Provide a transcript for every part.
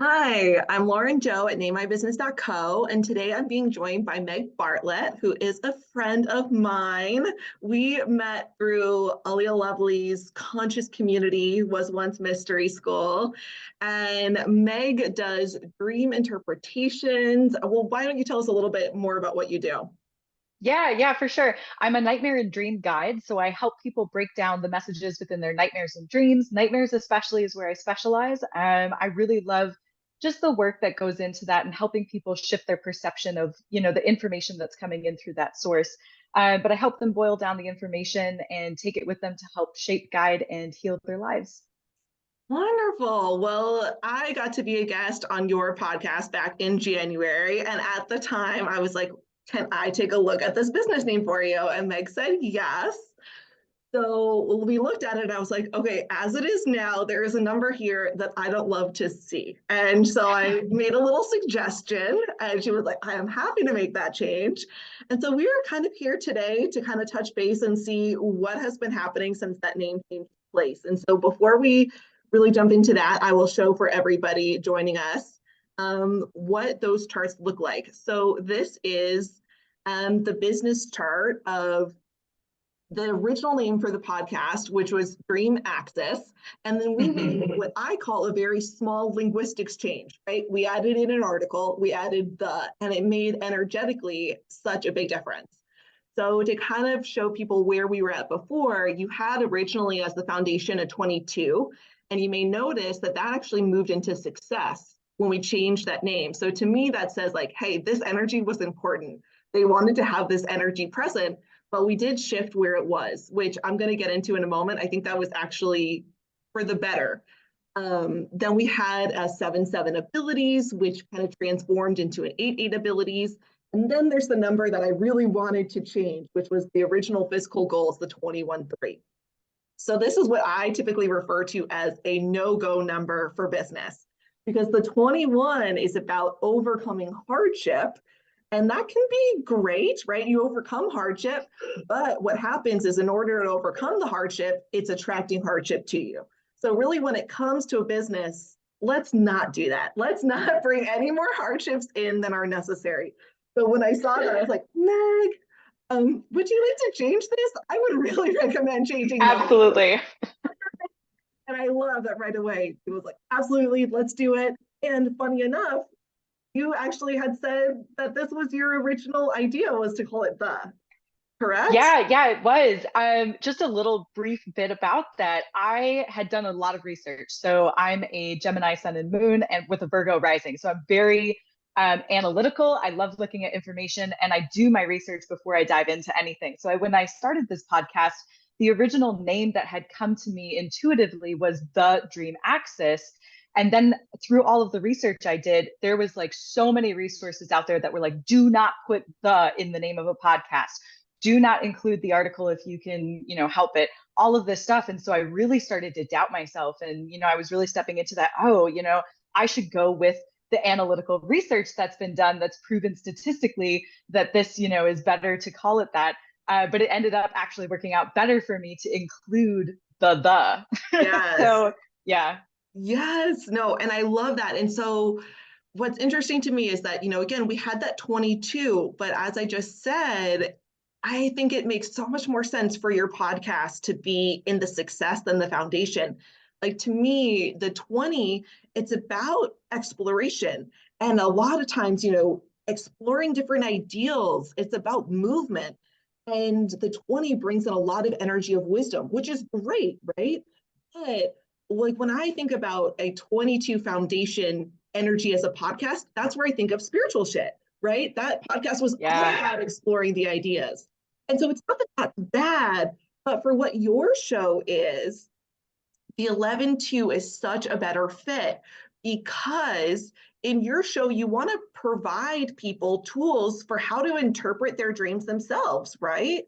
Hi, I'm Lauren Joe at NameMyBusiness.co, and today I'm being joined by Meg Bartlett, who is a friend of mine. We met through Alia Lovely's Conscious Community, was once Mystery School, and Meg does dream interpretations. Well, why don't you tell us a little bit more about what you do? Yeah, for sure. I'm a nightmare and dream guide. So I help people break down the messages within their nightmares and dreams. Nightmares, especially, is where I specialize. I really love just the work that goes into that and helping people shift their perception of, the information that's coming in through that source. But I help them boil down the information and take it with them to help shape, guide, and heal their lives. Wonderful. Well, I got to be a guest on your podcast back in January. And at the time, I was like, can I take a look at this business name for you? And Meg said yes. So we looked at it and I was like, okay, as it is now, there is a number here that I don't love to see. And so I made a little suggestion and she was like, I am happy to make that change. And so we are kind of here today to kind of touch base and see what has been happening since that name changed place. And so before we really jump into that, I will show for everybody joining us what those charts look like. So this is the business chart of the original name for the podcast, which was Dream Access. And then we made what I call a very small linguistics change, right? We added in an article, we added and it made energetically such a big difference. So to kind of show people where we were at before, you had originally as the foundation a 22, and you may notice that that actually moved into success when we changed that name. So to me, that says like, hey, this energy was important. They wanted to have this energy present, but we did shift where it was, which I'm going to get into in a moment. I think that was actually for the better. Then we had a 7-7 abilities, which kind of transformed into an 8-8 abilities. And then there's the number that I really wanted to change, which was the original fiscal goals, the 21-3. So this is what I typically refer to as a no-go number for business, because the 21 is about overcoming hardship. And that can be great, right? You overcome hardship, but what happens is in order to overcome the hardship, it's attracting hardship to you. So really when it comes to a business, let's not do that. Let's not bring any more hardships in than are necessary. So when I saw that, I was like, Meg, would you like to change this? I would really recommend changing that. Absolutely. And I love that right away. It was like, absolutely, let's do it. And funny enough, you actually had said that this was your original idea was to call it correct? Yeah, it was. Just a little brief bit about that. I had done a lot of research. So I'm a Gemini sun and moon and with a Virgo rising. So I'm very analytical. I love looking at information and I do my research before I dive into anything. So when I started this podcast, the original name that had come to me intuitively was The Dream Axis. And then through all of the research I did, there was like so many resources out there that were like, do not put the in the name of a podcast. Do not include the article if you can, help it, all of this stuff. And so I really started to doubt myself. And, I was really stepping into that, I should go with the analytical research that's been done that's proven statistically that this, is better to call it that. But it ended up actually working out better for me to include the. Yes. So yeah. Yes. No. And I love that. And so what's interesting to me is that, again, we had that 22, but as I just said, I think it makes so much more sense for your podcast to be in the success than the foundation. Like to me, the 20, it's about exploration. And a lot of times, exploring different ideals, it's about movement. And the 20 brings in a lot of energy of wisdom, which is great, right? But like when I think about a 22 foundation energy as a podcast, that's where I think of spiritual shit, right? That podcast was all Yeah. about exploring the ideas. And so it's not that that's bad, but for what your show is, the 11-2 is such a better fit because in your show, you want to provide people tools for how to interpret their dreams themselves, right?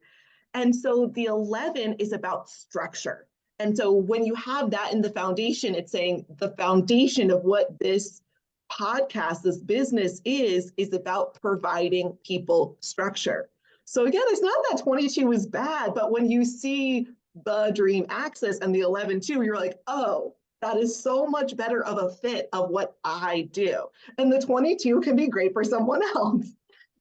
And so the 11 is about structure. And so when you have that in the foundation, it's saying the foundation of what this podcast, this business is about providing people structure. So again, it's not that 22 is bad, but when you see the dream axis and the 11-2, you're like, oh, That is so much better of a fit of what I do. And the 22 can be great for someone else.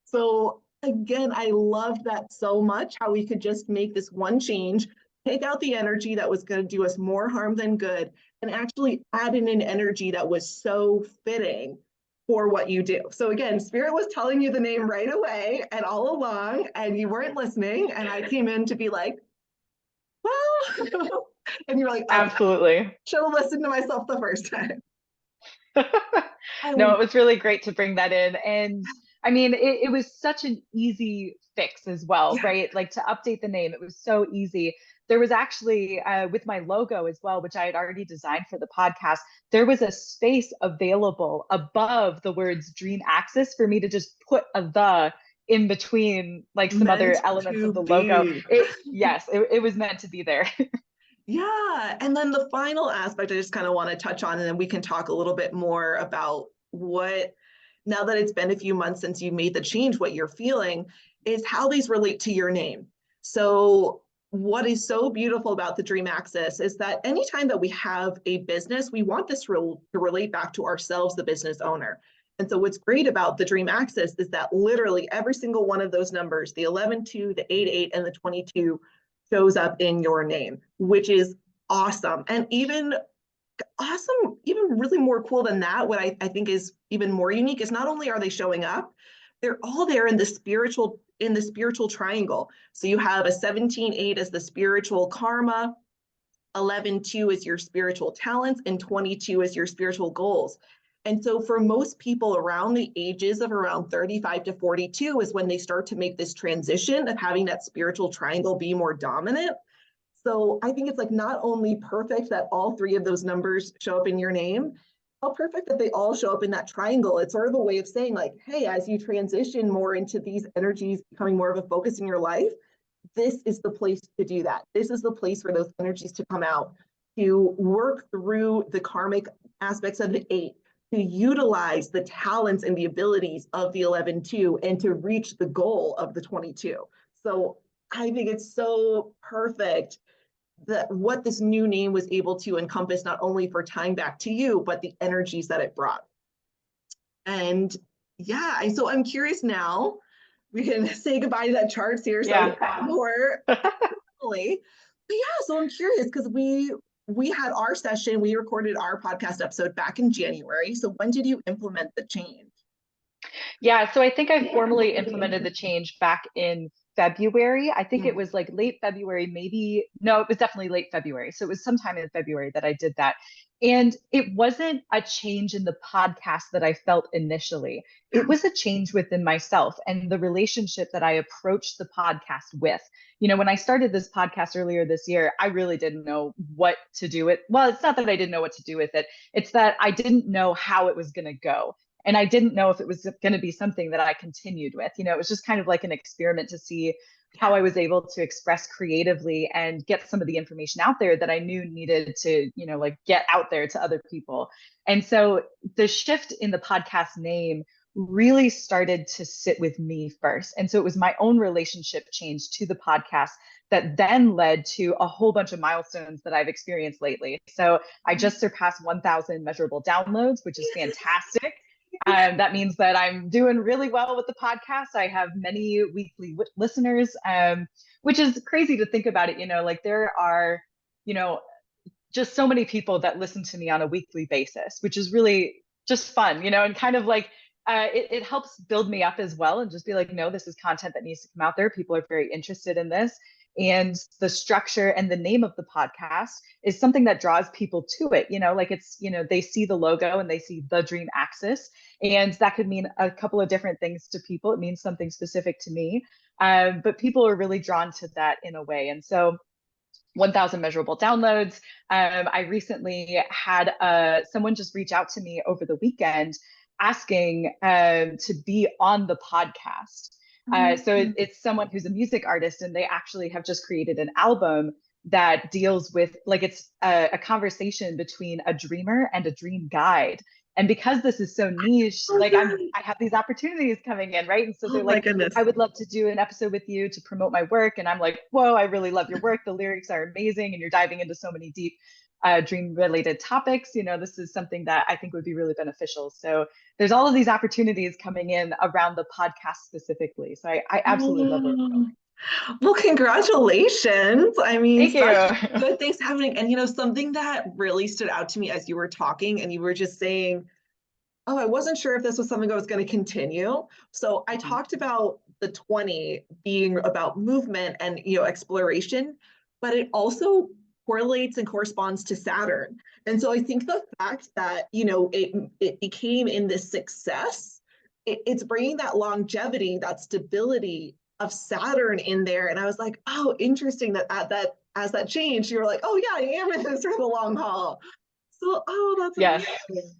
So again, I loved that so much, how we could just make this one change, take out the energy that was going to do us more harm than good, and actually add in an energy that was so fitting for what you do. So again, Spirit was telling you the name right away and all along, and you weren't listening. And I came in to be like, well, and you're like, okay, Absolutely. should have listened to myself the first time. No, I, it was really great to bring that in. And I mean, it was such an easy fix as well, yeah, right? Like to update the name, it was so easy. There was actually, with my logo as well, which I had already designed for the podcast, there was a space available above the words Dream Axis for me to just put a the in between like some meant other elements to of the logo. be. Yes, it was meant to be there. Yeah. And then the final aspect I just kind of want to touch on, and then we can talk a little bit more about what, now that it's been a few months since you made the change, what you're feeling is how these relate to your name. So, what is so beautiful about the Dream Axis is that anytime that we have a business, we want this to relate back to ourselves, the business owner. And so, what's great about the Dream Axis is that literally every single one of those numbers, the 11, 2, the 8, 8, and the 22, shows up in your name, which is awesome. And even awesome, even really more cool than that, what I think is even more unique is not only are they showing up, they're all there in the spiritual triangle. So you have a 17-8 as the spiritual karma, 11-2 is your spiritual talents, and 22 is your spiritual goals. And so for most people around the ages of around 35 to 42 is when they start to make this transition of having that spiritual triangle be more dominant. So I think it's like not only perfect that all three of those numbers show up in your name, how perfect that they all show up in that triangle. It's sort of a way of saying like, hey, as you transition more into these energies becoming more of a focus in your life, this is the place to do that. This is the place for those energies to come out, to work through the karmic aspects of the 8, to utilize the talents and the abilities of the 11-2, and to reach the goal of the 22. So I think it's so perfect that what this new name was able to encompass, not only for tying back to you, but the energies that it brought. And yeah, so I'm curious now, we can say goodbye to that charts here. So Yeah. more fully. But yeah, so I'm curious because we had our session, we recorded our podcast episode back in January. So when did you implement the change? Yeah, so I think I formally implemented the change back in February. I think it was like late February, maybe. No, it was definitely late February. So it was sometime in February that I did that. And it wasn't a change in the podcast that I felt initially. It was a change within myself and the relationship that I approached the podcast with. You know, when I started this podcast earlier this year, I really didn't know what to do with. Well, it's not that I didn't know what to do with it. It's that I didn't know how it was going to go. And I didn't know if it was going to be something that I continued with. You know, it was just kind of like an experiment to see how I was able to express creatively and get some of the information out there that I knew needed to, you know, like get out there to other people. And so the shift in the podcast name really started to sit with me first. And so it was my own relationship change to the podcast that then led to a whole bunch of milestones that I've experienced lately. So I just surpassed 1,000 measurable downloads, which is fantastic. That means that I'm doing really well with the podcast. I have many weekly listeners, which is crazy to think about it. You know, like there are, you know, just so many people that listen to me on a weekly basis, which is really just fun, you know, and kind of like it helps build me up as well and just be like, no, this is content that needs to come out there. People are very interested in this. And the structure and the name of the podcast is something that draws people to it. You know, like it's, you know, they see the logo and they see the Dream Axis. And that could mean a couple of different things to people. It means something specific to me. But people are really drawn to that in a way. And so 1,000 measurable downloads. I recently had someone just reach out to me over the weekend asking to be on the podcast. It's someone who's a music artist, and they actually have just created an album that deals with like it's a conversation between a dreamer and a dream guide. And because this is so niche, like I have these opportunities coming in, right? And so Oh they're my like, goodness. I would love to do an episode with you to promote my work. And I'm like, whoa, I really love your work. The lyrics are amazing, and you're diving into so many deep dream related topics, this is something that I think would be really beneficial. So there's all of these opportunities coming in around the podcast specifically. So I absolutely love where we're Oh, going. well, congratulations. I mean, Thank such you. good things happening. And, something that really stood out to me as you were talking and you were just saying, oh, I wasn't sure if this was something I was going to continue. So I talked about the 20 being about movement and, exploration, but it also correlates and corresponds to Saturn. And so I think the fact that, it became in this success, it's bringing that longevity, that stability of Saturn in there. And I was like, oh, interesting that as that changed, you were like, oh yeah, I am in this for the long haul. So, oh, that's Yes. amazing.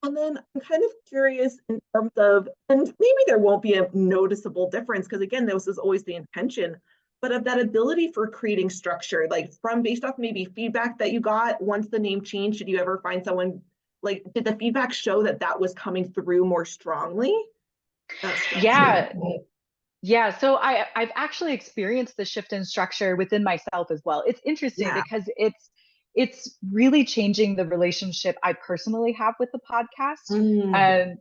And then I'm kind of curious in terms of, and maybe there won't be a noticeable difference because again, this is always the intention, but of that ability for creating structure, like from based off maybe feedback that you got once the name changed, did you ever find someone like, did the feedback show that that was coming through more strongly? That structure. Yeah. Yeah, so I've actually experienced the shift in structure within myself as well. It's interesting Yeah. because it's really changing the relationship I personally have with the podcast. Mm.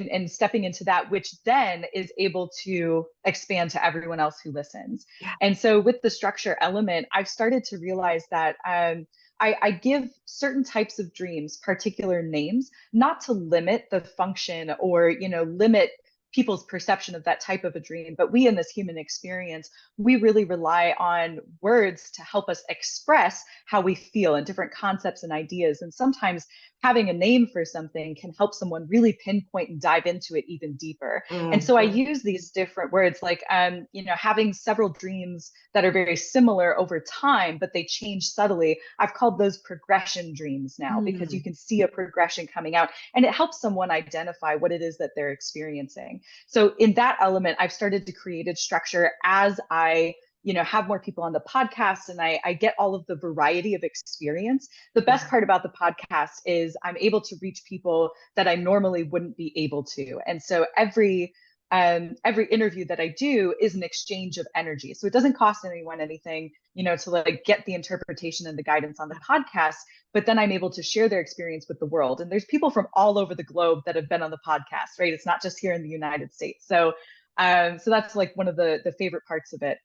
And stepping into that, which then is able to expand to everyone else who listens. Yeah. And so with the structure element, I've started to realize that I give certain types of dreams particular names, not to limit the function or limit people's perception of that type of a dream. But we in this human experience, we really rely on words to help us express how we feel and different concepts and ideas. And sometimes having a name for something can help someone really pinpoint and dive into it even deeper. And so I Mm. use these different words like, having several dreams that are very similar over time, but they change subtly. I've called those progression dreams now because you Mm. can see a progression coming out and it helps someone identify what it is that they're experiencing. So in that element, I've started to create a structure as I have more people on the podcast and I get all of the variety of experience. The best Yeah. part about the podcast is I'm able to reach people that I normally wouldn't be able to. And so every interview that I do is an exchange of energy. So it doesn't cost anyone anything, to like get the interpretation and the guidance on the podcast, but then I'm able to share their experience with the world. And there's people from all over the globe that have been on the podcast, right? It's not just here in the United States. So that's like one of the favorite parts of it.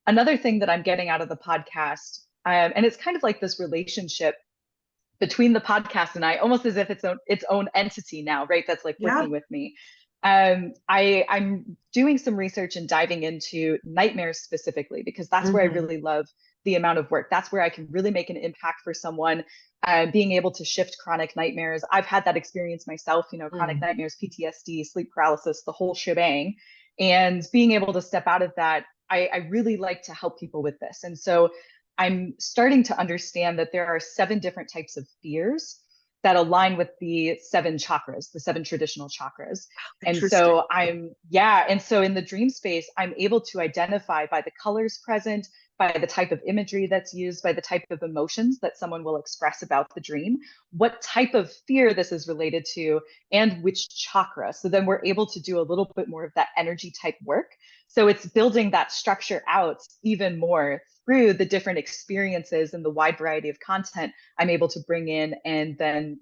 Another thing that I'm getting out of the podcast, and it's kind of like this relationship between the podcast and I, almost as if it's its own entity now, right? That's like Yeah. working with me. I'm doing some research and diving into nightmares specifically because that's where I Mm. really love the amount of work. That's where I can really make an impact for someone. Being able to shift chronic nightmares. I've had that experience myself. Chronic Mm. nightmares, PTSD, sleep paralysis, the whole shebang. And being able to step out of that, I really like to help people with this. And so I'm starting to understand that there are 7 different types of fears that align with the 7 chakras, the 7 traditional chakras. And Interesting. so and so in the dream space, I'm able to identify by the colors present, by the type of imagery that's used, by the type of emotions that someone will express about the dream, what type of fear this is related to, and which chakra. So then we're able to do a little bit more of that energy type work. So it's building that structure out even more through the different experiences and the wide variety of content I'm able to bring in and then,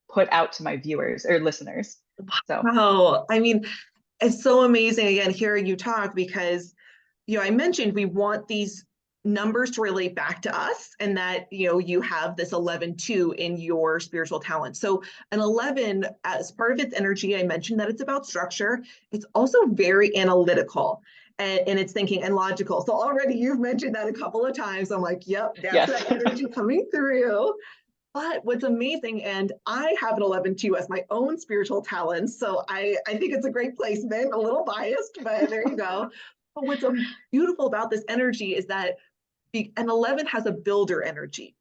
put out to my viewers or listeners. So, Wow. I mean, it's so amazing again hearing you talk because I mentioned we want these numbers to relate back to us and that you have this 11-2 in your spiritual talent. So an 11, as part of its energy, I mentioned that it's about structure. It's also very analytical and it's thinking and logical. So already you've mentioned that a couple of times. I'm like, yep, that's yes. that energy coming through. But what's amazing, and I have an 11 too as my own spiritual talents. So I think it's a great placement, a little biased, but there you go. But what's beautiful about this energy is that an 11 has a builder energy.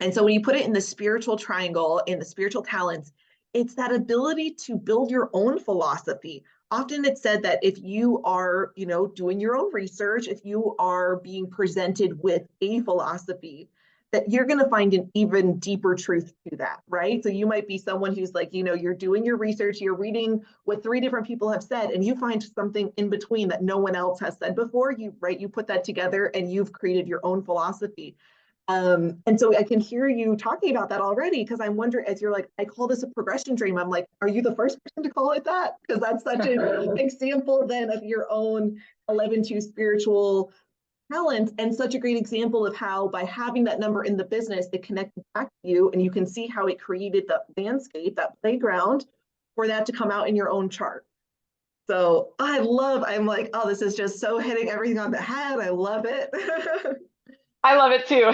And so when you put it in the spiritual triangle, in the spiritual talents, it's that ability to build your own philosophy. Often it's said that if you are, doing your own research, if you are being presented with a philosophy, that you're going to find an even deeper truth to that, right? So you might be someone who's like, you're doing your research, you're reading what 3 different people have said, and you find something in between that no one else has said before. You put that together and you've created your own philosophy. And so I can hear you talking about that already because I'm wondering, as you're like, I call this a progression dream. I'm like, are you the first person to call it that? Because that's such an example then of your own 11-2 spiritual talent, and such a great example of how by having that number in the business, it connected back to you and you can see how it created the landscape, that playground for that to come out in your own chart. So I'm like, oh, this is just so hitting everything on the head. I love it. I love it too.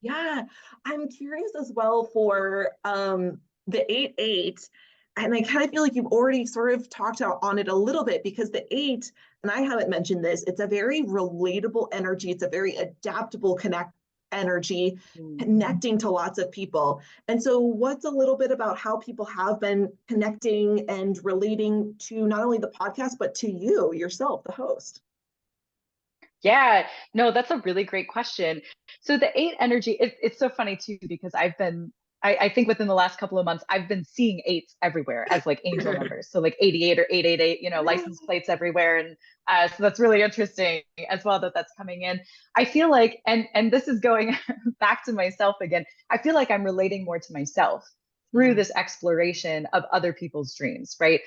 Yeah, I'm curious as well for the 8-8. And I kind of feel like you've already sort of talked out on it a little bit because the 8, and I haven't mentioned this, it's a very relatable energy. It's a very adaptable connect energy, connecting to lots of people. And so what's a little bit about how people have been connecting and relating to not only the podcast, but to you yourself, the host? Yeah, no, that's a really great question. So the eight energy, it's so funny too, because I think within the last couple of months, I've been seeing eights everywhere as like angel numbers. So like 88 or 888, license plates everywhere. And so that's really interesting as well that that's coming in. I feel like, and this is going back to myself again, I feel like I'm relating more to myself through this exploration of other people's dreams, right?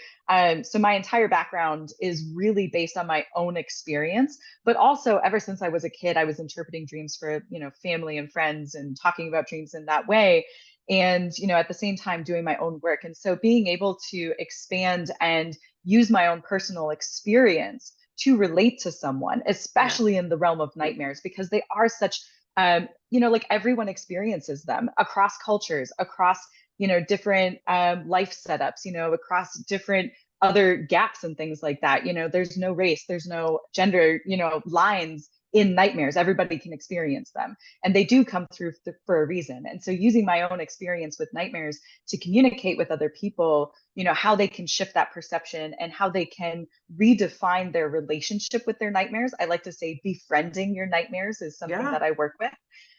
So my entire background is really based on my own experience, but also ever since I was a kid, I was interpreting dreams for, family and friends and talking about dreams in that way. And, at the same time doing my own work. And so being able to expand and use my own personal experience to relate to someone, especially in the realm of nightmares, because they are such, like everyone experiences them across cultures, across different life setups, across different other gaps and things like that. There's no race, there's no gender, lines in nightmares. Everybody can experience them, and they do come through for a reason. And so using my own experience with nightmares to communicate with other people, how they can shift that perception and how they can redefine their relationship with their nightmares. I like to say befriending your nightmares is something that I work with.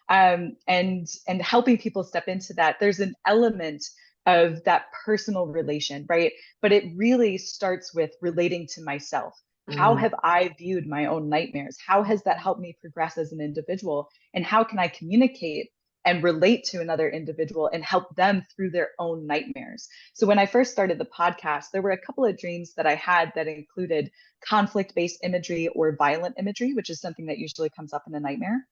And helping people step into that. There's an element of that personal relation, right? But it really starts with relating to myself. How have I viewed my own nightmares? How has that helped me progress as an individual? And how can I communicate and relate to another individual and help them through their own nightmares? So when I first started the podcast, there were a couple of dreams that I had that included conflict-based imagery or violent imagery, which is something that usually comes up in a nightmare.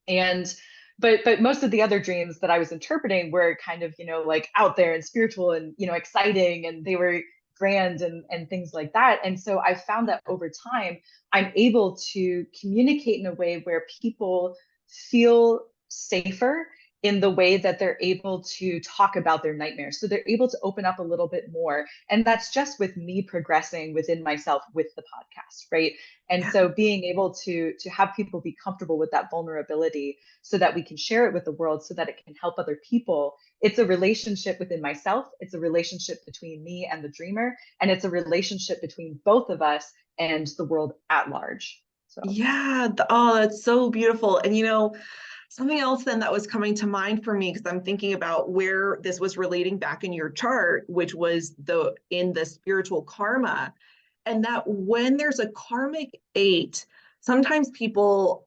And but most of the other dreams that I was interpreting were kind of, like out there and spiritual and, exciting, and they were grand and things like that. And so I found that over time, I'm able to communicate in a way where people feel safer in the way that they're able to talk about their nightmares. So they're able to open up a little bit more. And that's just with me progressing within myself with the podcast, right? And so being able to have people be comfortable with that vulnerability so that we can share it with the world so that it can help other people. It's a relationship within myself. It's a relationship between me and the dreamer. And it's a relationship between both of us and the world at large. So Yeah. Oh, that's so beautiful. And something else then that was coming to mind for me, because I'm thinking about where this was relating back in your chart, which was in the spiritual karma. And that when there's a karmic 8, sometimes it will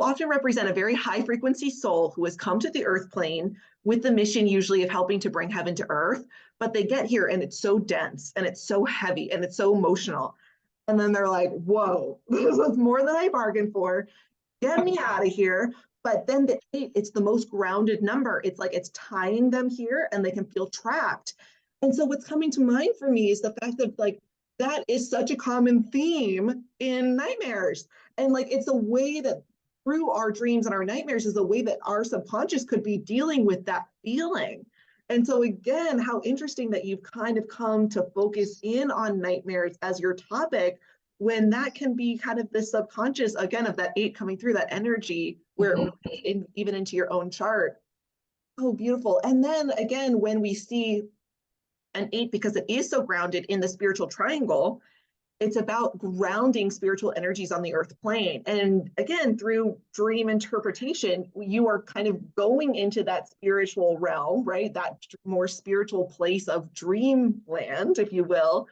often represent a very high frequency soul who has come to the earth plane with the mission usually of helping to bring heaven to earth, but they get here and it's so dense and it's so heavy and it's so emotional. And then they're like, whoa, this was more than I bargained for. Get me out of here. But then the 8, it's the most grounded number. It's like it's tying them here and they can feel trapped. And so what's coming to mind for me is the fact that like that is such a common theme in nightmares. And like it's a way that through our dreams and our nightmares is a way that our subconscious could be dealing with that feeling. And so again, how interesting that you've kind of come to focus in on nightmares as your topic when that can be kind of the subconscious again of that 8 coming through that energy where even into your own chart. Oh, beautiful. And then again, when we see an 8, because it is so grounded in the spiritual triangle, it's about grounding spiritual energies on the earth plane. And again, through dream interpretation, you are kind of going into that spiritual realm, right? That more spiritual place of dreamland, if you will,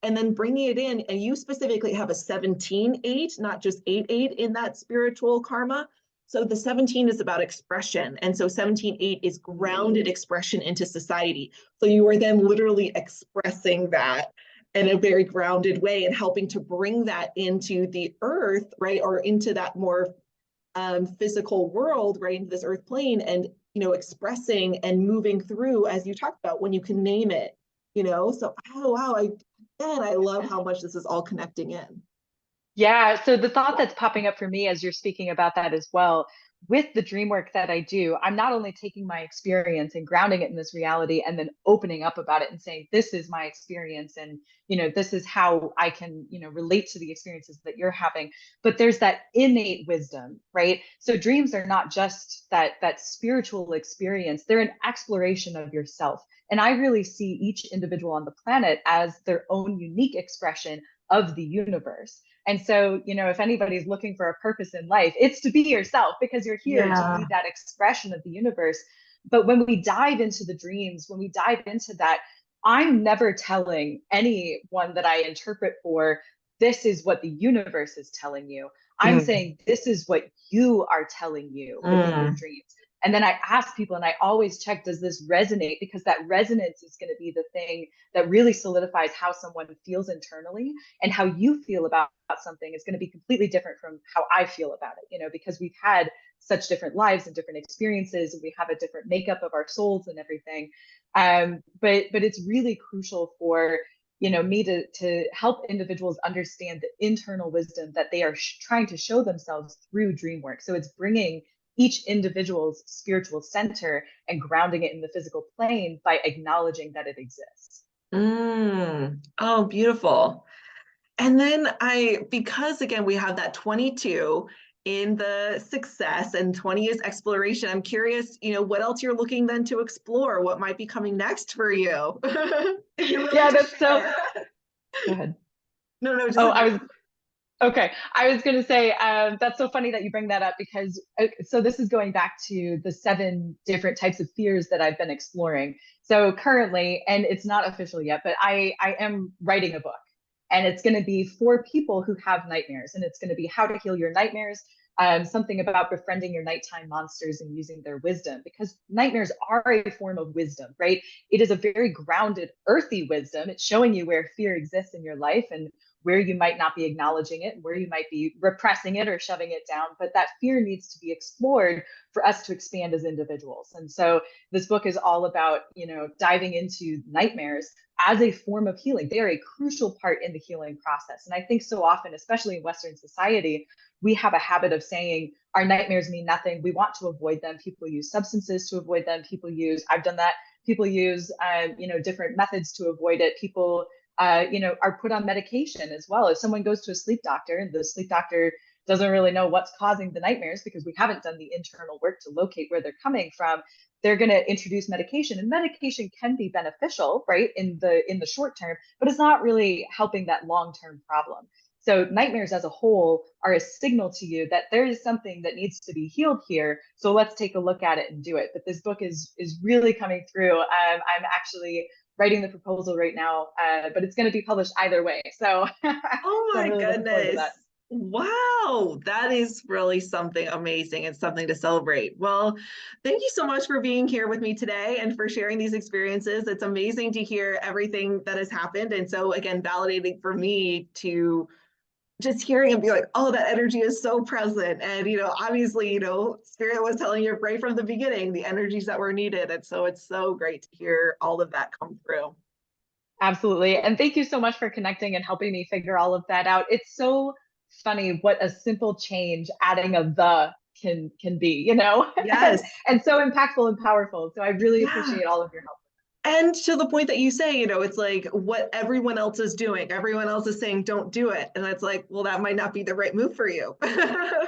and then bringing it in. And you specifically have a 17-8, not just 8-8 in that spiritual karma. So the 17 is about expression. And so 17.8 is grounded expression into society. So you are then literally expressing that in a very grounded way and helping to bring that into the earth, right? Or into that more physical world, right? Into this earth plane and, expressing and moving through, as you talked about, when you can name it, So, oh, wow. I love how much this is all connecting in. Yeah. So the thought that's popping up for me as you're speaking about that as well, with the dream work that I do, I'm not only taking my experience and grounding it in this reality and then opening up about it and saying, this is my experience. And, this is how I can, relate to the experiences that you're having. But there's that innate wisdom, right? So dreams are not just that spiritual experience. They're an exploration of yourself. And I really see each individual on the planet as their own unique expression of the universe. And so, if anybody's looking for a purpose in life, it's to be yourself because you're here to be that expression of the universe. But when we dive into the dreams, when we dive into that, I'm never telling anyone that I interpret for, this is what the universe is telling you. I'm saying, this is what you are telling you within your dreams. And then I ask people and I always check, does this resonate? Because that resonance is going to be the thing that really solidifies how someone feels internally, and how you feel about something is going to be completely different from how I feel about it, because we've had such different lives and different experiences, and we have a different makeup of our souls and everything. But it's really crucial for me to help individuals understand the internal wisdom that they are trying to show themselves through dream work. So it's bringing each individual's spiritual center and grounding it in the physical plane by acknowledging that it exists. Oh, beautiful. And then because again, we have that 22 in the success and 20 is exploration. I'm curious, what else you're looking then to explore? What might be coming next for you? Yeah, that's so. Go ahead. No, just. Oh, Okay. I was going to say, that's so funny that you bring that up because so this is going back to the 7 different types of fears that I've been exploring. So currently, and it's not official yet, but I am writing a book, and it's going to be for people who have nightmares, and it's going to be how to heal your nightmares. Something about befriending your nighttime monsters and using their wisdom, because nightmares are a form of wisdom, right? It is a very grounded, earthy wisdom. It's showing you where fear exists in your life and where you might not be acknowledging it, where you might be repressing it or shoving it down. But that fear needs to be explored for us to expand as individuals. And so this book is all about, diving into nightmares as a form of healing. They are a crucial part in the healing process. And I think so often, especially in Western society, we have a habit of saying our nightmares mean nothing. We want to avoid them. People use substances to avoid them. I've done that. People use, different methods to avoid it. People are put on medication as well. If someone goes to a sleep doctor and the sleep doctor doesn't really know what's causing the nightmares because we haven't done the internal work to locate where they're coming from, they're going to introduce medication, and medication can be beneficial, right, in the short term, but it's not really helping that long-term problem. So nightmares as a whole are a signal to you that there is something that needs to be healed here. So let's take a look at it and do it. But this book is really coming through. I'm actually writing the proposal right now, but it's going to be published either way. So, Oh my so really goodness. Wow, that is really something amazing and something to celebrate. Well, thank you so much for being here with me today and for sharing these experiences. It's amazing to hear everything that has happened. And so, again, validating for me to just hearing and be like, oh, that energy is so present. And, obviously, Spirit was telling you right from the beginning, the energies that were needed. And so it's so great to hear all of that come through. Absolutely. And thank you so much for connecting and helping me figure all of that out. It's so funny what a simple change adding a the can be, Yes. and so impactful and powerful. So I really Yeah. appreciate all of your help. And to the point that you say, it's like what everyone else is doing. Everyone else is saying, don't do it. And it's like, well, that might not be the right move for you.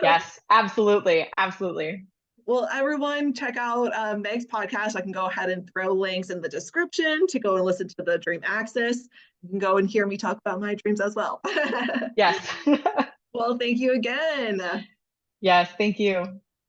Yes, absolutely. Absolutely. Well, everyone, check out Meg's podcast. I can go ahead and throw links in the description to go and listen to the Dream Axis. You can go and hear me talk about my dreams as well. Yes. Well, thank you again. Yes, thank you.